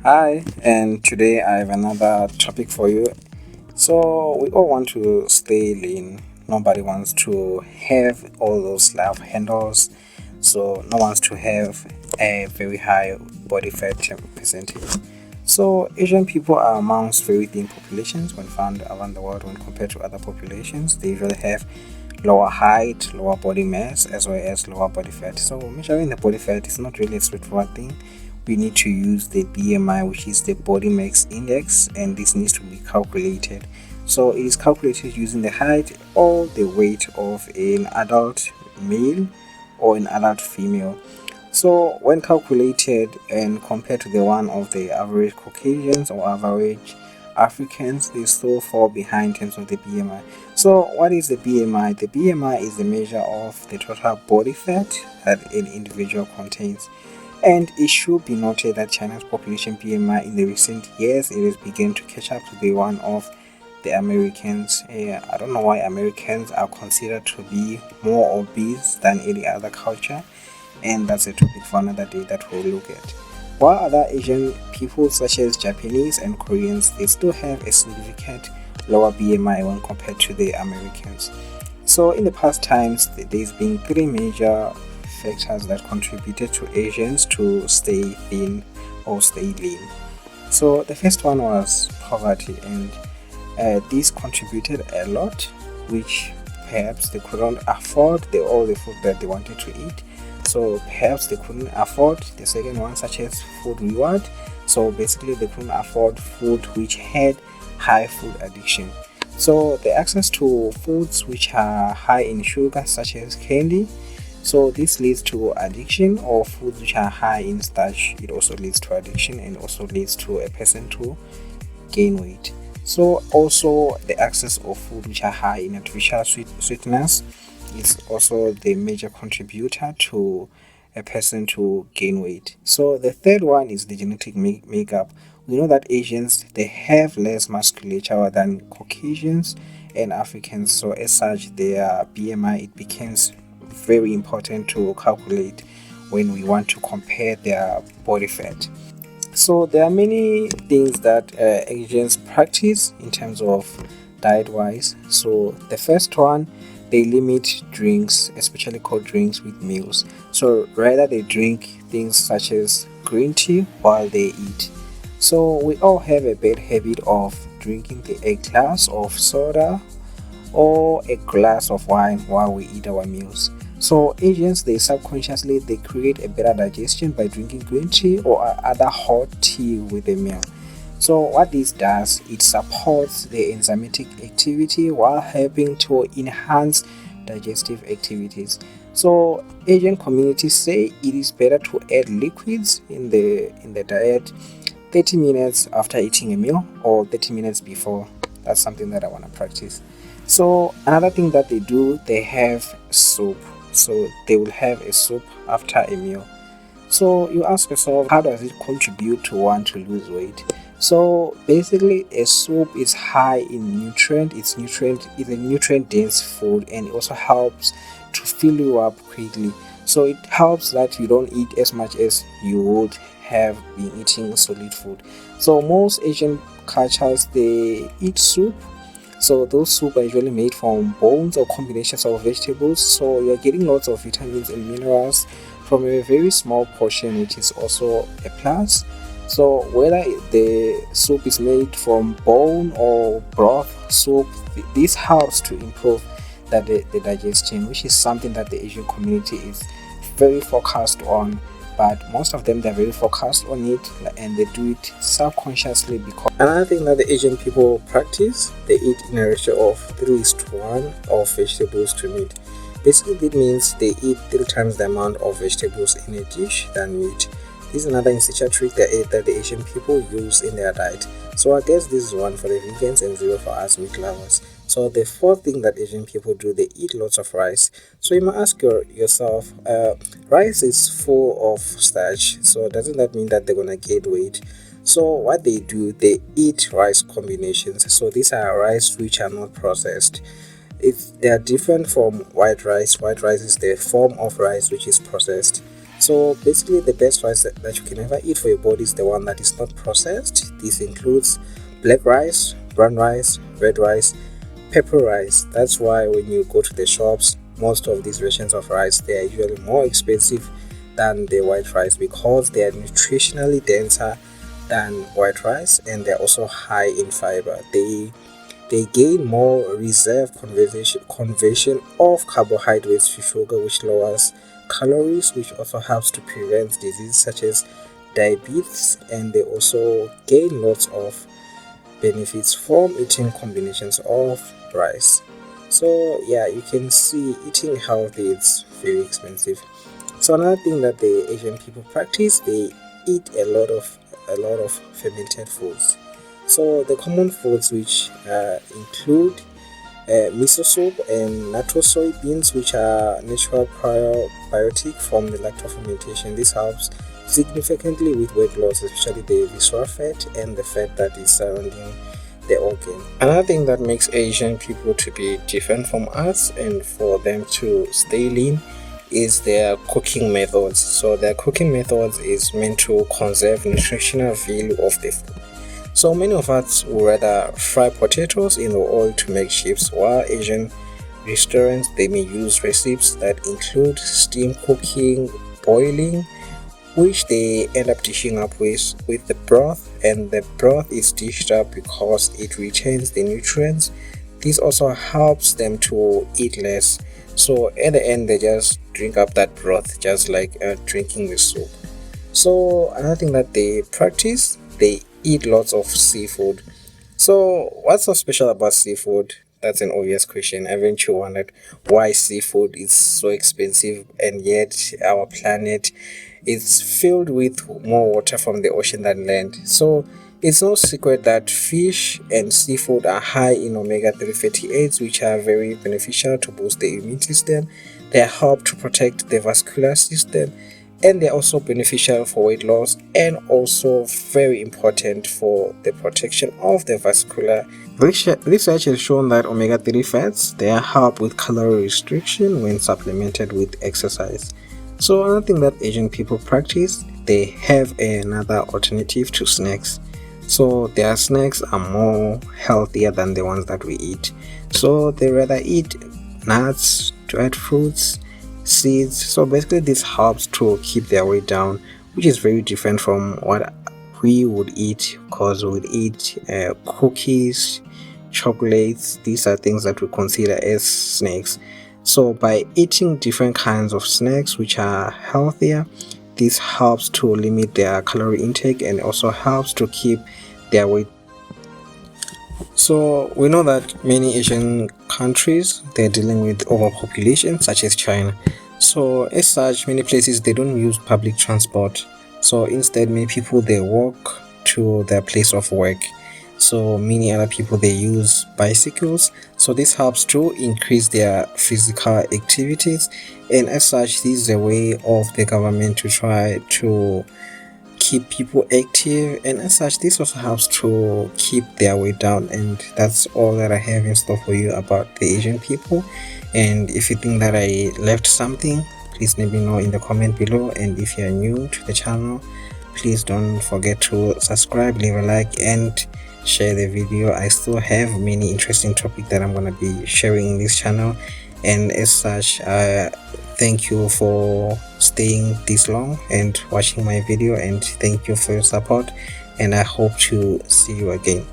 Hi, and today I have another topic for you. So, we all want to stay lean. Nobody wants to have all those love handles. So, no one wants to have a very high body fat percentage. So, Asian people are amongst very thin populations when found around the world when compared to other populations. They usually have lower height, lower body mass, as well as lower body fat. So, measuring the body fat is not really a straightforward thing. We need to use the BMI, which is the body mass index, and this needs to be calculated. So, it is calculated using the height or the weight of an adult male or an adult female. So, when calculated and compared to the one of the average Caucasians or average Africans, they still fall behind in terms of the BMI. So, what is the BMI? The BMI is the measure of the total body fat that an individual contains. And it should be noted that China's population BMI in the recent years it has begun to catch up to the one of the Americans. I don't know why Americans are considered to be more obese than any other culture, and that's a topic for another day that we'll look at. While other Asian people, such as Japanese and Koreans, they still have a significant lower BMI when compared to the Americans. So, in the past times, there's been three major factors that contributed to Asians to stay thin or stay lean. So, the first one was poverty, and this contributed a lot, which perhaps they couldn't afford all the food that they wanted to eat. So perhaps they couldn't afford the second one, such as food reward. So basically, they couldn't afford food which had high food addiction. So the access to foods which are high in sugar, such as candy. So this leads to addiction, or foods which are high in starch. It also leads to addiction and also leads to a person to gain weight. So also the access of food which are high in artificial sweetness is also the major contributor to a person to gain weight. So the third one is the genetic makeup. We know that Asians they have less musculature than Caucasians and Africans. So as such, their BMI it becomes very important to calculate when we want to compare their body fat. So there are many things that Asians practice in terms of diet wise. So the first one, they limit drinks, especially cold drinks with meals. So rather they drink things such as green tea while they eat. So we all have a bad habit of drinking a glass of soda or a glass of wine while we eat our meals. So Asians they subconsciously they create a better digestion by drinking green tea or other hot tea with a meal. So what this does, it supports the enzymatic activity while helping to enhance digestive activities. So Asian communities say it is better to add liquids in the diet 30 minutes after eating a meal or 30 minutes before. That's something that I want to practice. So another thing that they do, they have soup. So they will have a soup after a meal. So you ask yourself, how does it contribute to one to lose weight? So basically, a soup is high in nutrient. It's a nutrient dense food, and it also helps to fill you up quickly. So it helps that you don't eat as much as you would have been eating solid food. So most Asian cultures they eat soup. So those soup are usually made from bones or combinations of vegetables. So you're getting lots of vitamins and minerals from a very small portion, which is also a plus. So whether the soup is made from bone or broth soup, this helps to improve the digestion, which is something that the Asian community is very focused on. But most of them they're very focused on it and they do it subconsciously. Because another thing that the Asian people practice, they eat in a ratio of 3:1 of vegetables to meat. Basically that means they eat 3 times the amount of vegetables in a dish than meat. This is another essential trick that the Asian people use in their diet. So I guess this is one for the vegans and 0 for us meat lovers. So the fourth thing that Asian people do, they eat lots of rice. So you might ask yourself, rice is full of starch. So doesn't that mean that they're gonna gain weight? So what they do, they eat rice combinations. So these are rice which are not processed. They are different from white rice. White rice is the form of rice which is processed. So basically, the best rice that you can ever eat for your body is the one that is not processed. This includes black rice, brown rice, red rice, pepper rice. That's why when you go to the shops, most of these versions of rice, they are usually more expensive than the white rice because they are nutritionally denser than white rice, and they're also high in fiber. They gain more reserve conversion of carbohydrates to sugar, which lowers calories, which also helps to prevent diseases such as diabetes, and they also gain lots of benefits from eating combinations of rice. So yeah, you can see eating healthy is very expensive. So another thing that the Asian people practice, they eat a lot of fermented foods. So the common foods which include miso soup and natural soybeans, which are natural probiotic from the lacto fermentation. This helps significantly with weight loss, especially the visceral fat and the fat that is surrounding the organ. Another thing that makes Asian people to be different from us and for them to stay lean is their cooking methods. So their cooking methods is meant to conserve nutritional value of the food. So many of us would rather fry potatoes in the oil to make chips, while Asian restaurants they may use recipes that include steam cooking, boiling, which they end up dishing up with the broth, and the broth is dished up because it retains the nutrients. This also helps them to eat less. So at the end, they just drink up that broth, just like drinking the soup. So another thing that they practice, they eat lots of seafood. So what's so special about seafood? That's an obvious question. Haven't you wondered why seafood is so expensive and yet our planet is filled with more water from the ocean than land? So it's no secret that fish and seafood are high in omega-3 fatty acids, which are very beneficial to boost the immune system. They help to protect the vascular system, and they're also beneficial for weight loss and also very important for the protection of the vascular. Research has shown that omega-3 fats they help with calorie restriction when supplemented with exercise. So another thing that Asian people practice, they have another alternative to snacks. So their snacks are more healthier than the ones that we eat. So they rather eat nuts, dried fruits, seeds. So basically this helps to keep their weight down, which is very different from what we would eat, because we would eat cookies, chocolates. These are things that we consider as snacks. So by eating different kinds of snacks which are healthier, this helps to limit their calorie intake and also helps to keep their weight. So we know that many Asian countries they're dealing with overpopulation, such as China. So as such, many places they don't use public transport. So instead, many people they walk to their place of work. So many other people they use bicycles. So this helps to increase their physical activities, and as such, this is a way of the government to try to keep people active, and as such this also helps to keep their weight down. And that's all that I have in store for you about the Asian people. And if you think that I left something, please let me know in the comment below. And if you're new to the channel, please don't forget to subscribe, leave a like, and share the video. I still have many interesting topics that I'm going to be sharing in this channel, and as such thank you for staying this long and watching my video, and thank you for your support, and I hope to see you again.